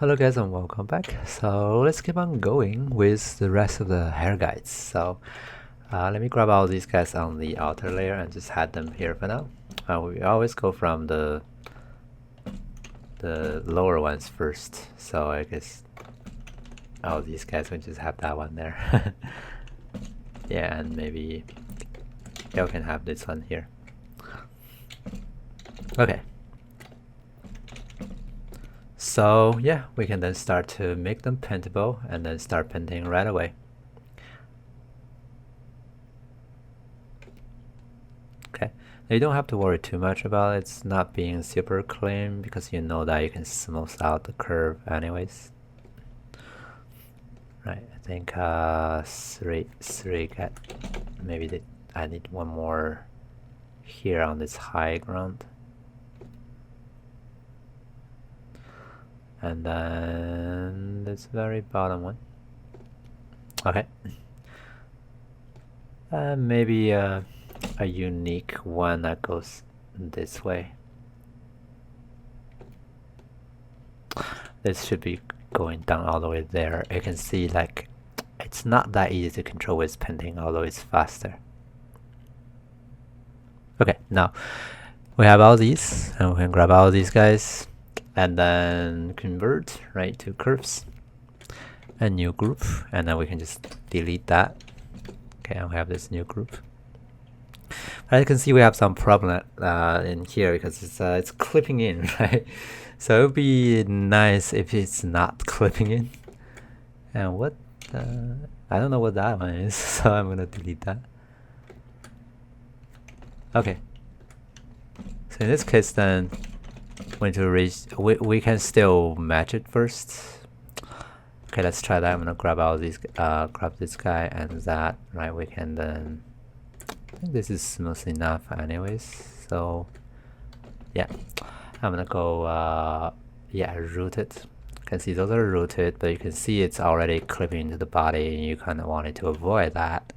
Hello guys and welcome back. So let's keep on going with the rest of the hair guides. So let me grab all these guys on the outer layer and just add them here for now. We always go from the lower ones first. So I guess all these guys will just have that one there. Yeah, and maybe you can have this one here. Okay. So yeah, we can then start to make them paintable and then start painting right away. Okay, now you don't have to worry too much about it's not being super clean because you know that you can smooth out the curve anyways. Right, I think three got maybe I need one more here on this high ground. And then this very bottom one. Okay. Maybe a unique one that goes this way. This should be going down all the way there. You can see like it's not that easy to control with painting, although it's faster. Okay, now we have all these, and we can grab all these guys and then convert right to curves, a new group, and then we can just delete that. Okay, and we have this new group. As you can see, we have some problem in here because it's clipping in, right? So it would be nice if it's not clipping in. And what? I don't know what that one is, so I'm gonna delete that. Okay. So in this case, then we need to reach. We can still match it first. Okay, let's try that. I'm gonna grab all these, grab this guy and that. Right, we can then. I think this is smooth enough, anyways. So, yeah, I'm gonna go. Yeah, rooted. You can see those are rooted, but you can see it's already clipping into the body, and you kind of wanted to avoid that.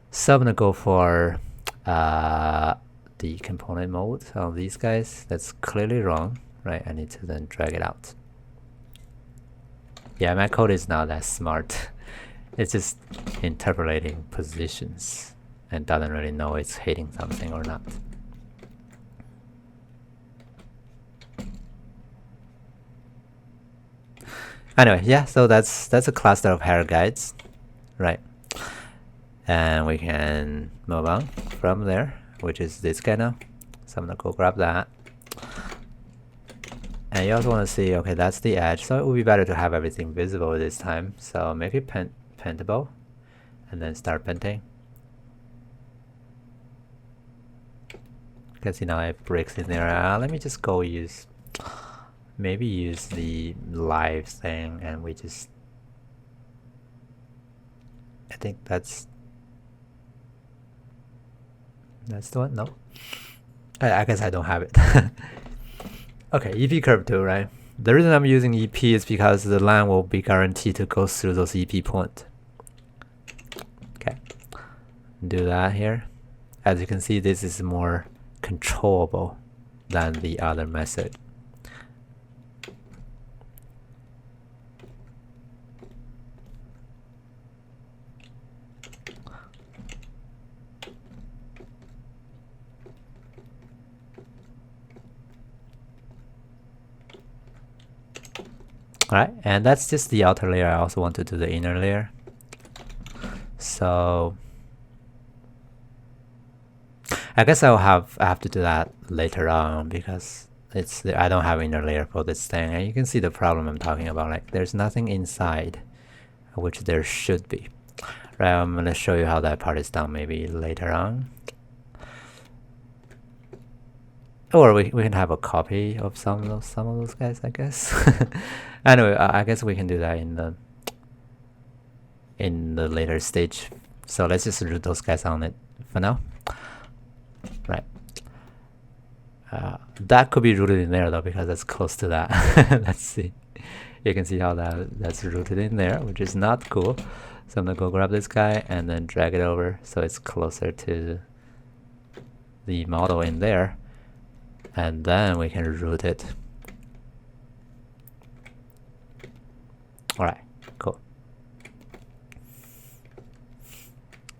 So I'm gonna go for the component mode on these guys. That's clearly wrong, right? I need to then drag it out. Yeah, my code is not that smart. It's just interpolating positions and doesn't really know it's hitting something or not. Anyway, yeah, so that's a cluster of hair guides, right? And we can move on from there, which is this guy now. So I'm gonna go grab that. And you also want to see, okay, that's the edge, so it would be better to have everything visible this time. So make it paintable, and then start painting. You can see now it breaks in there. Let me just go maybe use the live thing, and we just, I think that's the one. No, I guess I don't have it. Okay, EP curve too, right? The reason I'm using EP is because the line will be guaranteed to go through those EP points. Okay, do that here. As you can see, this is more controllable than the other method. Alright, and that's just the outer layer. I also want to do the inner layer. So I guess I have to do that later on because I don't have inner layer for this thing, and you can see the problem I'm talking about. Like there's nothing inside, which there should be. Right, I'm gonna show you how that part is done maybe later on. Or we can have a copy of some of those guys, I guess. Anyway, I guess we can do that in the later stage. So let's just root those guys on it for now. Right. That could be rooted in there though, because that's close to that. Let's see. You can see how that's rooted in there, which is not cool. So I'm gonna go grab this guy and then drag it over so it's closer to the model in there. And then we can root it. All right, cool.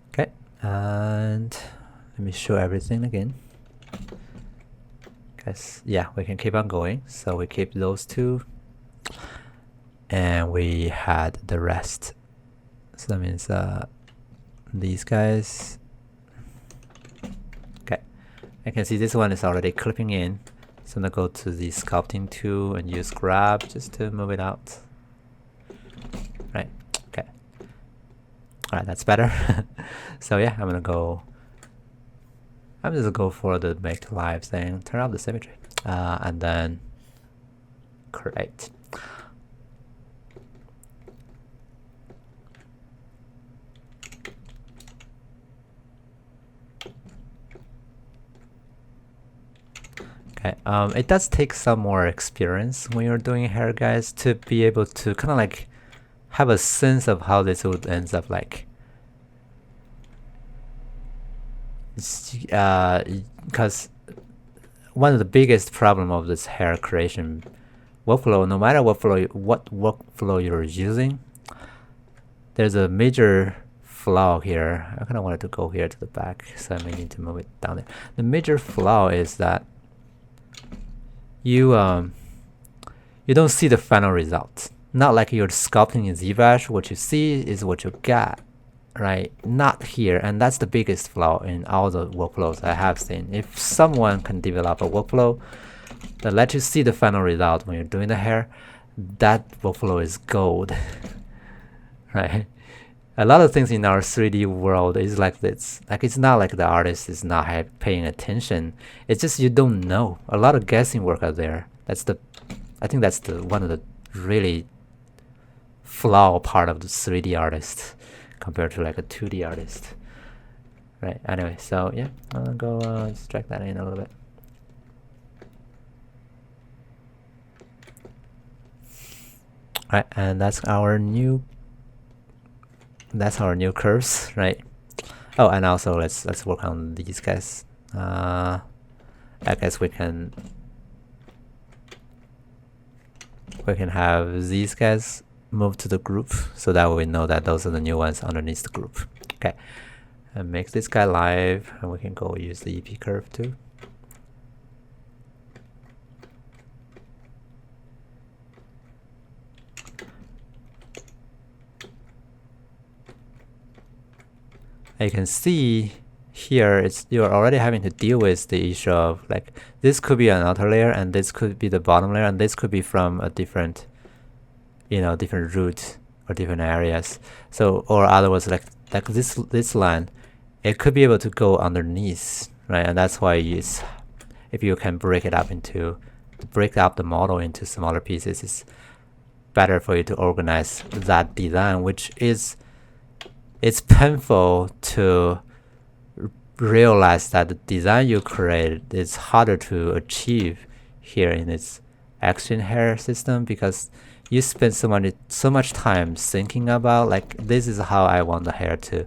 Okay, and let me show everything again. Guys, yeah, we can keep on going. So we keep those two, and we had the rest. So that means these guys. Okay, I can see this one is already clipping in. So I'm gonna go to the sculpting tool and use grab just to move it out. Right, okay. All right, that's better. So yeah, I'm just gonna go for the make live thing, turn off the symmetry, and then create. Okay, it does take some more experience when you're doing hair, guys, to be able to kind of like have a sense of how this would ends up like. Because one of the biggest problem of this hair creation workflow, no matter what workflow you're using, there's a major flaw here. I kind of wanted to go here to the back, so I may need to move it down there. The major flaw is that you don't see the final result. Not like you're sculpting in ZBrush, what you see is what you get, right? Not here, and that's the biggest flaw in all the workflows I have seen. If someone can develop a workflow that lets you see the final result when you're doing the hair, that workflow is gold, right? A lot of things in our 3D world is like this. Like, it's not like the artist is not paying attention. It's just you don't know. A lot of guessing work out there. I think that's one of the really flaw part of the 3D artist compared to like a 2D artist. Right, anyway, so yeah, I'll go just drag that in a little bit. Right, and that's our new curves, right? Oh, and also let's work on these guys. I guess we can have these guys move to the group, so that we know that those are the new ones underneath the group. Okay, and make this guy live, and we can go use the EP curve too. You can see here you're already having to deal with the issue of like this could be an outer layer and this could be the bottom layer and this could be from a different different root or different areas. So, or otherwise like this line, it could be able to go underneath, right? And that's why if you can break up the model into smaller pieces, it's better for you to organize that design, which is it's painful to realize that the design you created is harder to achieve here in this Xgen Hair system, because you spend so much time thinking about like this is how I want the hair to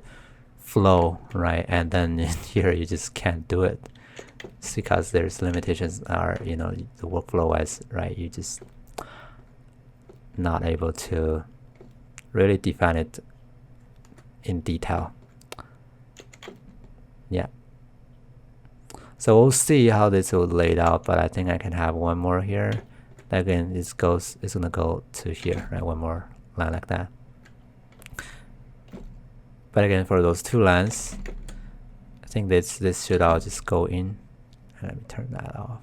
flow, right? And then in here you just can't do it. It's because there's limitations are the workflow wise, right? You just not able to really define it in detail. Yeah, so we'll see how this will lay out, but I think I can have one more here. Again, it's gonna go to here, right? One more line like that. But again, for those two lines, I think this should all just go in. Let me turn that off.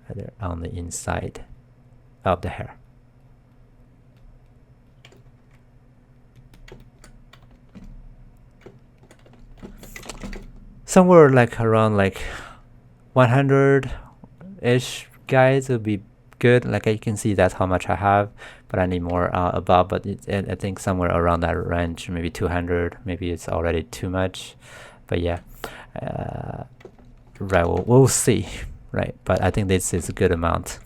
Right on the inside of the hair. Somewhere like around like 100-ish guys would be good. Like you can see that's how much I have, but I need more above. But I think somewhere around that range, maybe 200. Maybe it's already too much, but yeah, right. We'll see, right? But I think this is a good amount.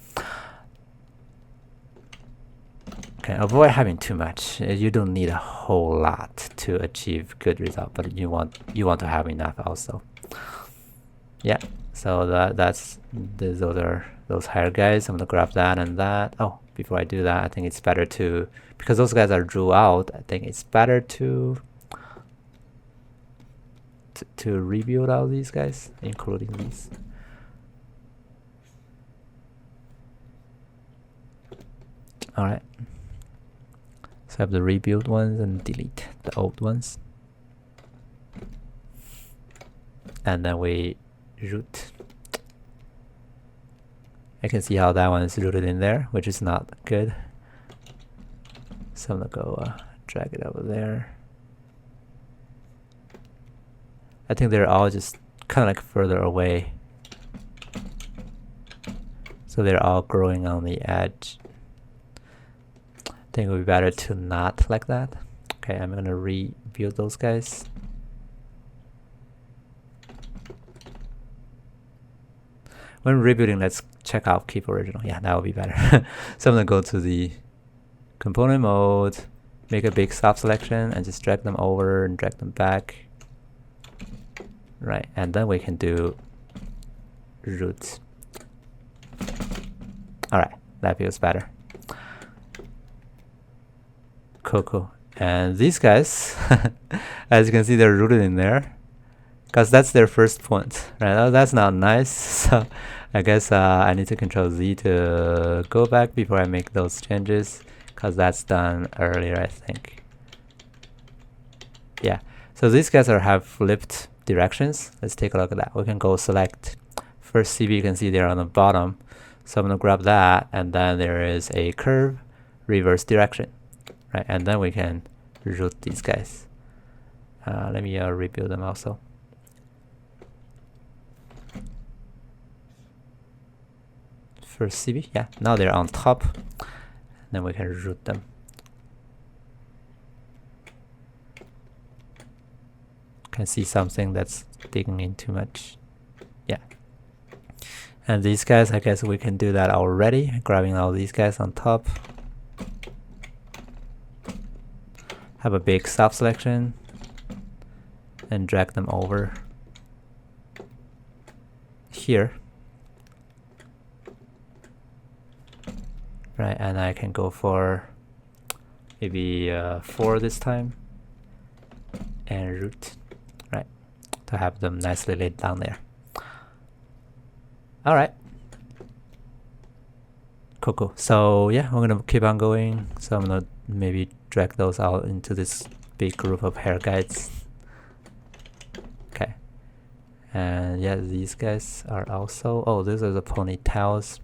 Okay, avoid having too much. You don't need a whole lot to achieve good result, but you want to have enough also. Yeah. So those are those hair guys. I'm gonna grab that and that. Oh, before I do that, I think it's better to, because those guys are drew out, I think it's better to rebuild all these guys, including these. All right. So I have the rebuild ones and delete the old ones. And then we root. I can see how that one is rooted in there, which is not good. So I'm gonna go drag it over there. I think they're all just kind of like further away. So they're all growing on the edge. I think it would be better to not like that. Okay, I'm gonna rebuild those guys. When rebuilding, let's check out keep original. Yeah, that would be better. So I'm gonna go to the component mode, make a big soft selection, and just drag them over and drag them back. Right, and then we can do root. All right, that feels better. Cool. And these guys, as you can see, they're rooted in there, because that's their first point, right? Oh, that's not nice. So I guess I need to Control Z to go back before I make those changes, because that's done earlier, I think. Yeah, so these guys have flipped directions. Let's take a look at that. We can go select first CV. You can see they're on the bottom. So I'm going to grab that, and then there is a curve, reverse direction, right? And then we can root these guys. Let me rebuild them also. First CV, yeah, now they're on top. Then we can root them. Can see something that's digging in too much. Yeah. And these guys, I guess we can do that already. Grabbing all these guys on top. Have a big soft selection. And drag them over here. Right, and I can go for maybe 4 this time. And root. Right, to have them nicely laid down there. All right. Cool. So yeah, we're gonna keep on going. So I'm gonna maybe drag those out into this big group of hair guides. Okay. And yeah, these guys are also, oh, these are the ponytails.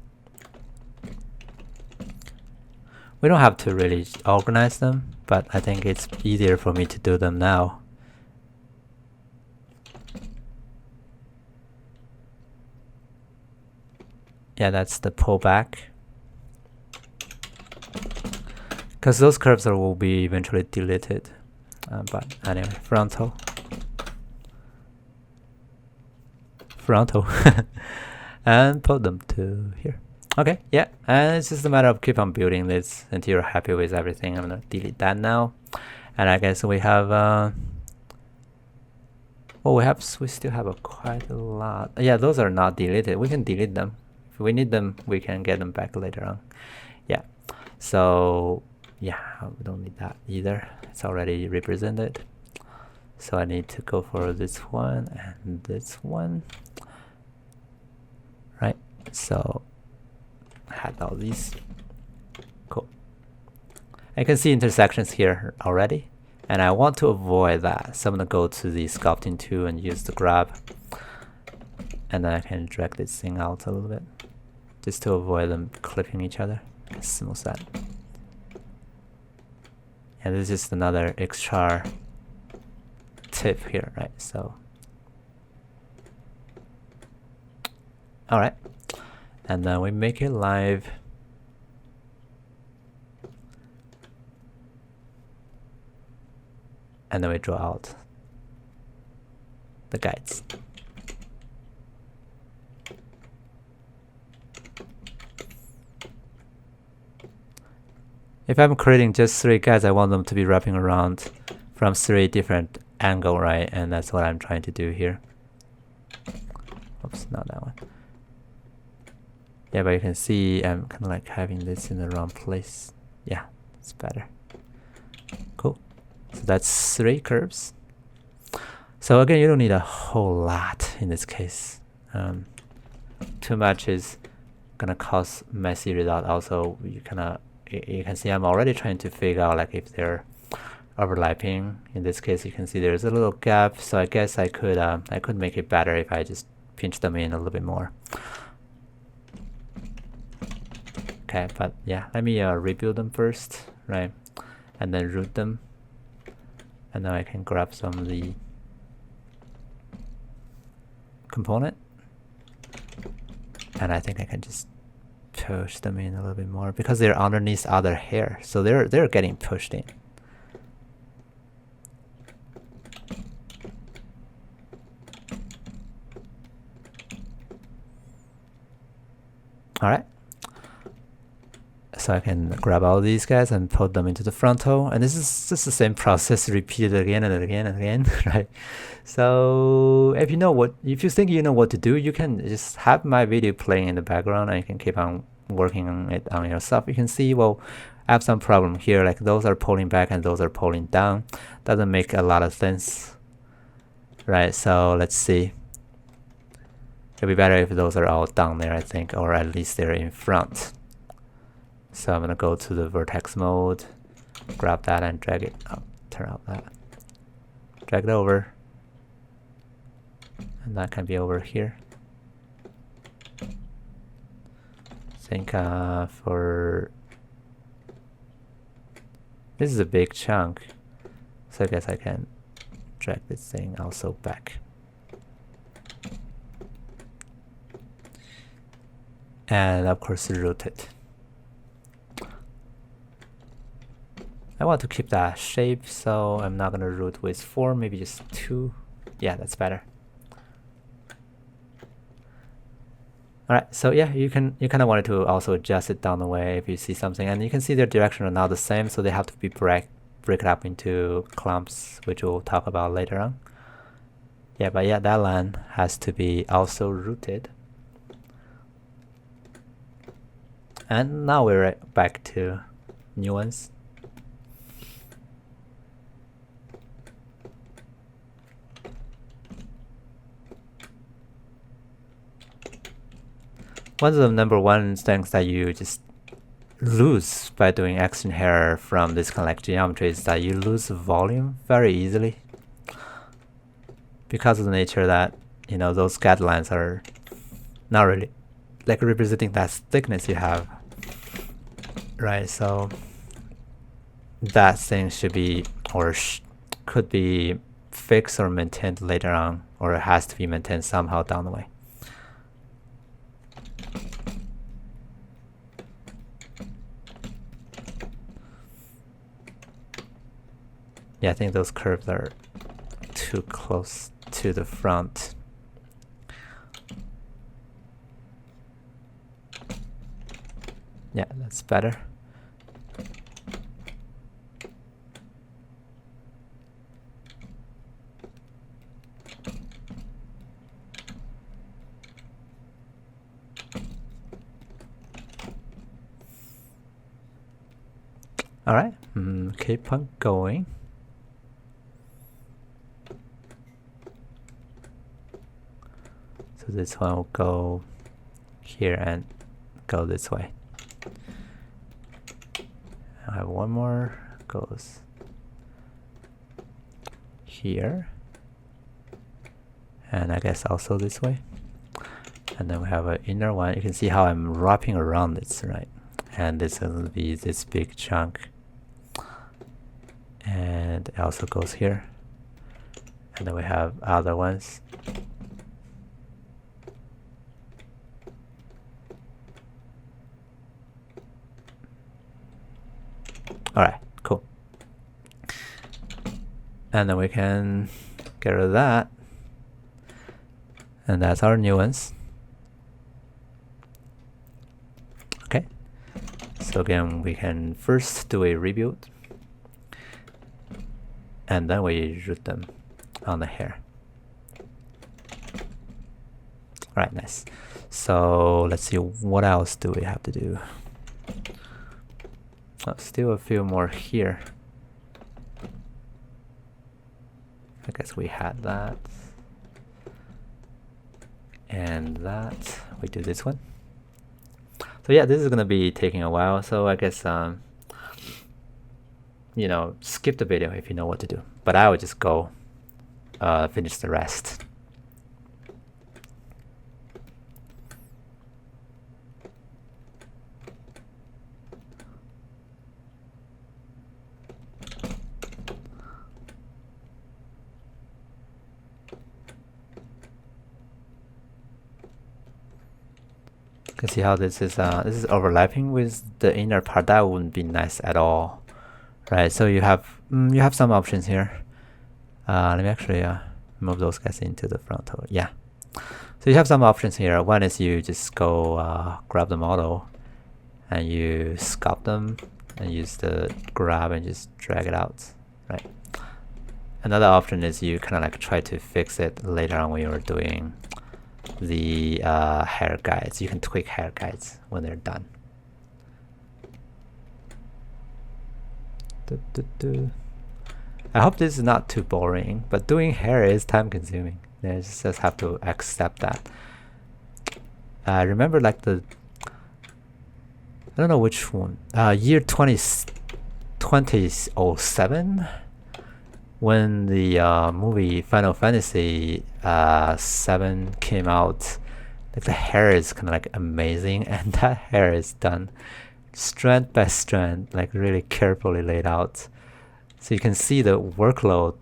We don't have to really organize them, but I think it's easier for me to do them now. Yeah, that's the pullback. Because those curves will be eventually deleted. But anyway, frontal. And put them to here. Okay, yeah, and it's just a matter of keep on building this until you're happy with everything. I'm gonna delete that now. And I guess we have we still have quite a lot. Yeah, those are not deleted. We can delete them. If we need them, we can get them back later on. Yeah, so yeah, we don't need that either. It's already represented. So I need to go for this one and this one. Right, so I had all these. Cool. I can see intersections here already, and I want to avoid that. So I'm gonna go to the sculpting tool and use the grab, and then I can drag this thing out a little bit, just to avoid them clipping each other. Smooth that. And this is another extra tip here, right? So, all right. And then we make it live. And then we draw out the guides. If I'm creating just 3 guides, I want them to be wrapping around from 3 different angles, right? And that's what I'm trying to do here. Oops, not that one. Yeah, but you can see I'm kind of like having this in the wrong place. Yeah, it's better. Cool. So that's 3 curves. So again, you don't need a whole lot in this case. Too much is gonna cause messy result. Also, you can see I'm already trying to figure out like if they're overlapping. In this case, you can see there's a little gap. So I guess I could make it better if I just pinch them in a little bit more. Okay, but yeah, let me rebuild them first, right? And then root them. And then I can grab some of the component. And I think I can just push them in a little bit more because they're underneath other hair. So they're getting pushed in. All right. So I can grab all these guys and put them into the frontal, and this is just the same process repeated again and again and again, right? So if you think you know what to do, you can just have my video playing in the background and you can keep on working on it on yourself. You can see, well, I have some problem here, like those are pulling back and those are pulling down. Doesn't make a lot of sense, right? So let's see. It'll be better if those are all down there, I think, or at least they're in front. So I'm gonna go to the vertex mode, grab that and drag it up, turn out that. Drag it over. And that can be over here. I think for this is a big chunk, so I guess I can drag this thing also back. And of course root it. I want to keep that shape, so I'm not gonna root with 4, maybe just 2. Yeah, that's better. Alright, so yeah, you kind of wanted to also adjust it down the way if you see something, and you can see their direction are not the same, so they have to be break up into clumps, which we'll talk about later on. Yeah, but yeah, that line has to be also rooted. And now we're back to nuance. One of the #1 things that you just lose by doing Xgen Hair from this kind of like geometry is that you lose volume very easily because of the nature that, you know, those guidelines are not really like representing that thickness you have, right? So that thing should be or could be fixed or maintained later on, or it has to be maintained somehow down the way. Yeah, I think those curves are too close to the front. Yeah, that's better. All right, keep on going. So this one will go here and go this way. I have one more, goes here, and I guess also this way. And then we have an inner one. You can see how I'm wrapping around this, right? And this is going to be this big chunk. And it also goes here. And then we have other ones. Alright, cool. And then we can get rid of that. And that's our nuance. Okay. So again, we can first do a rebuild. And then we root them on the hair. Alright, nice. So let's see, what else do we have to do? Oh, still a few more here. I guess we had that. And that. We do this one. So yeah, this is gonna be taking a while. So I guess you know, skip the video if you know what to do. But I would just go finish the rest. You can see how this is overlapping with the inner part. That wouldn't be nice at all, right? So you have some options here. Let me actually move those guys into the frontal. Yeah. So you have some options here. One is you just go grab the model and you sculpt them and use the grab and just drag it out, right? Another option is you kind of like try to fix it later on when you're doing the hair guides. You can tweak hair guides when they're done. I hope this is not too boring, but doing hair is time consuming. You just have to accept that. I remember like I don't know which one, year 2007, when the movie Final Fantasy 7 came out. Like the hair is kind of like amazing, and that hair is done strand by strand, like really carefully laid out. So you can see the workload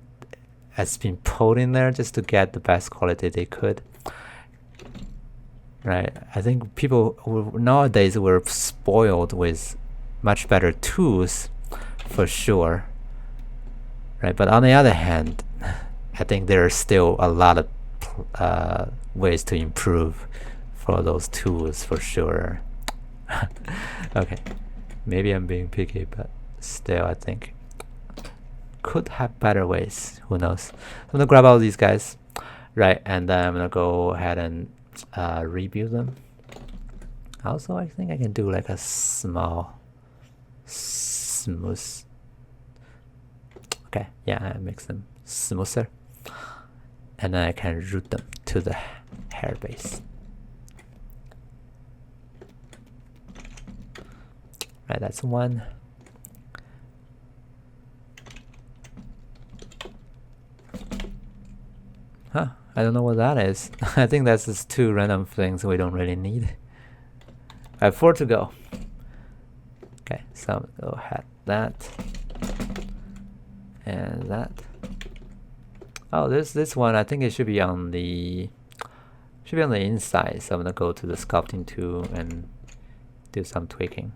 has been put in there just to get the best quality they could. Right? I think people nowadays were spoiled with much better tools, for sure. Right? But on the other hand, I think there are still a lot of ways to improve for those tools, for sure. Okay, maybe I'm being picky, but still, I think could have better ways. Who knows? I'm gonna grab all these guys, right, and then I'm gonna go ahead and rebuild them. Also, I think I can do like a small smooth. Okay, yeah, I make them smoother, and then I can route them to the hair base. Right, that's one. Huh, I don't know what that is. I think that's just two random things we don't really need. I have 4 to go. Okay, so I'm gonna go ahead that and that. Oh, this one, I think it should be on the inside. So I'm gonna go to the sculpting tool and do some tweaking.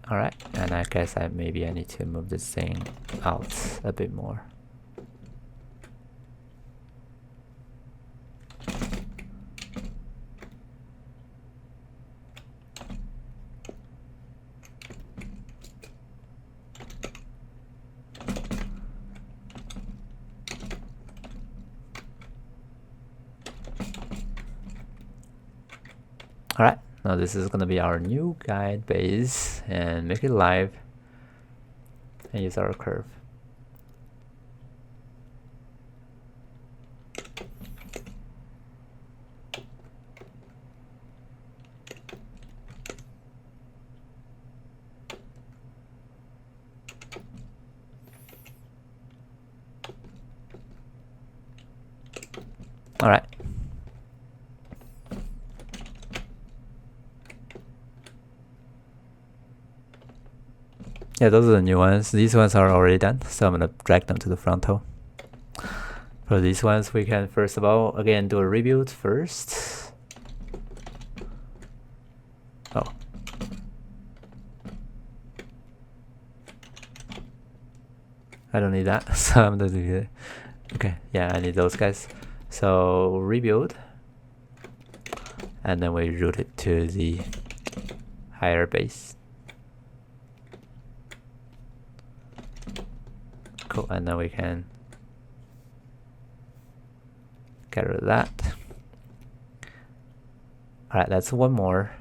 Alright, and I guess maybe I need to move this thing out a bit more. Alright, now this is gonna be our new guide base, and make it live and use our curve. Alright. Yeah, those are the new ones. These ones are already done, so I'm gonna drag them to the frontal. For these ones, we can first of all, again, do a rebuild first. Oh. I don't need that, so I'm gonna do it. Okay, yeah, I need those guys. So rebuild, and then we route it to the higher base. Cool, and then we can get rid of that. Alright, that's one more.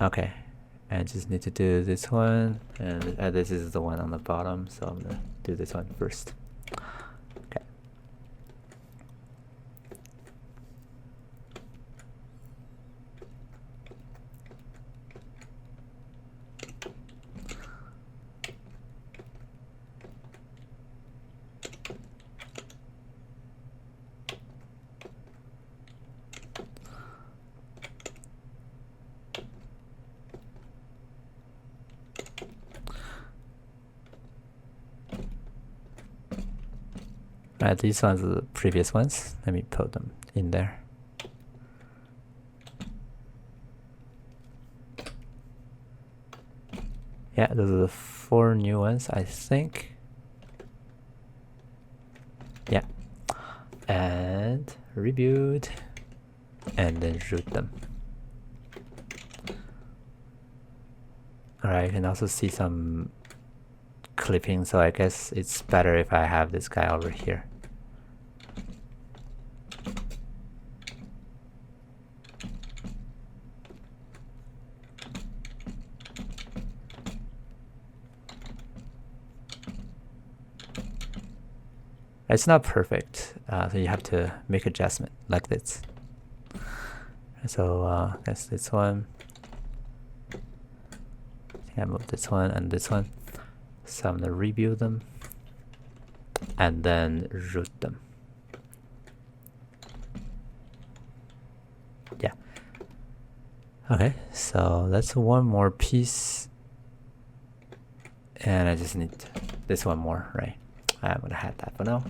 Okay, and just need to do this one, and this is the one on the bottom, so I'm gonna do this one first. Okay. Alright, these ones are the previous ones. Let me put them in there. Yeah, those are the 4 new ones, I think. Yeah. And rebuild. And then root them. Alright, you can also see some clipping, so I guess it's better if I have this guy over here. It's not perfect, so you have to make adjustment like this. So that's this one. I think I moved this one and this one. So I'm gonna rebuild them and then root them. Yeah. Okay, so that's one more piece. And I just need this one more, right? I'm gonna hide that for now.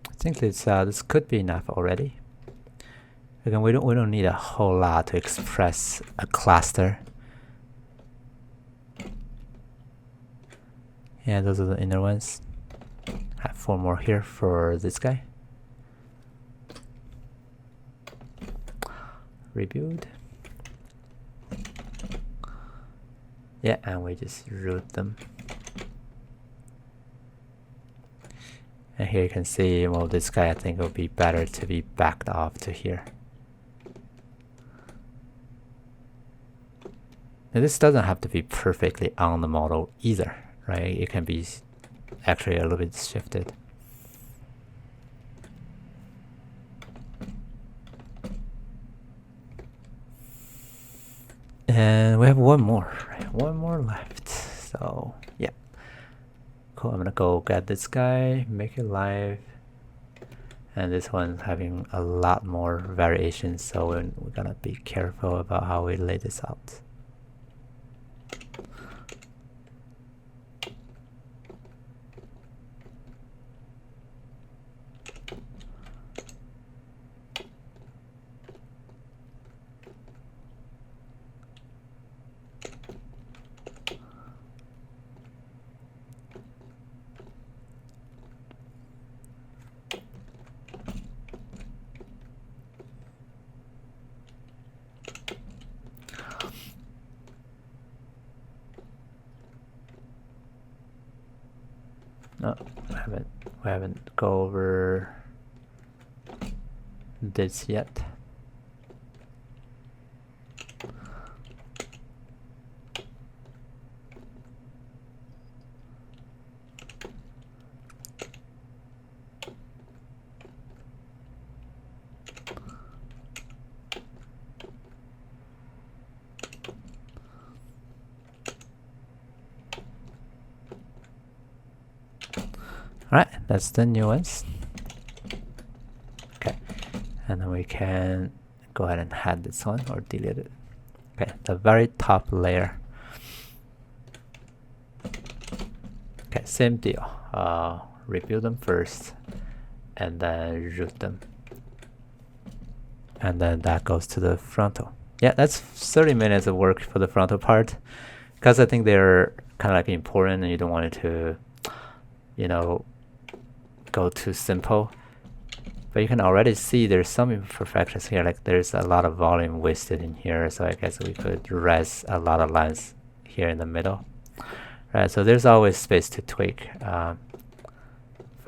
I think this could be enough already. Again, we don't need a whole lot to express a cluster. Yeah, those are the inner ones. I have 4 more here for this guy. Rebuild. Yeah, and we just root them. And here you can see, well, this guy I think it would be better to be backed off to here. Now this doesn't have to be perfectly on the model either, right? It can be actually a little bit shifted. And we have one more, right? One more left. So yeah. Cool, I'm gonna go get this guy, make it live. And this one's having a lot more variations, so we're gonna be careful about how we lay this out. No, we haven't go over this yet. Alright, that's the new ones. Okay, and then we can go ahead and hide this one or delete it. Okay, the very top layer. Okay, same deal. Rebuild them first, and then root them. And then that goes to the frontal. Yeah, that's 30 minutes of work for the frontal part, because I think they're kind of like important and you don't want it to, you know, go too simple. But you can already see there's some imperfections here, like there's a lot of volume wasted in here, so I guess we could res a lot of lines here in the middle. Right, so there's always space to tweak, for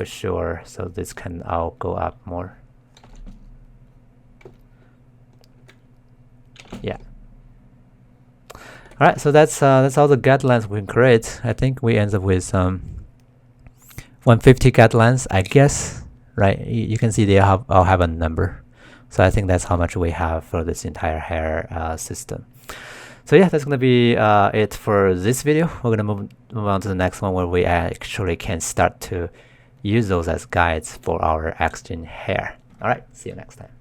sure, so this can all go up more. Yeah. Alright, so that's all the guidelines we can create. I think we end up with 150 guidelines, I guess. Right, you can see they all have a number, so I think that's how much we have for this entire hair system. So yeah, that's gonna be it for this video. We're gonna move on to the next one, where we actually can start to use those as guides for our Xgen Hair. All right, see you next time.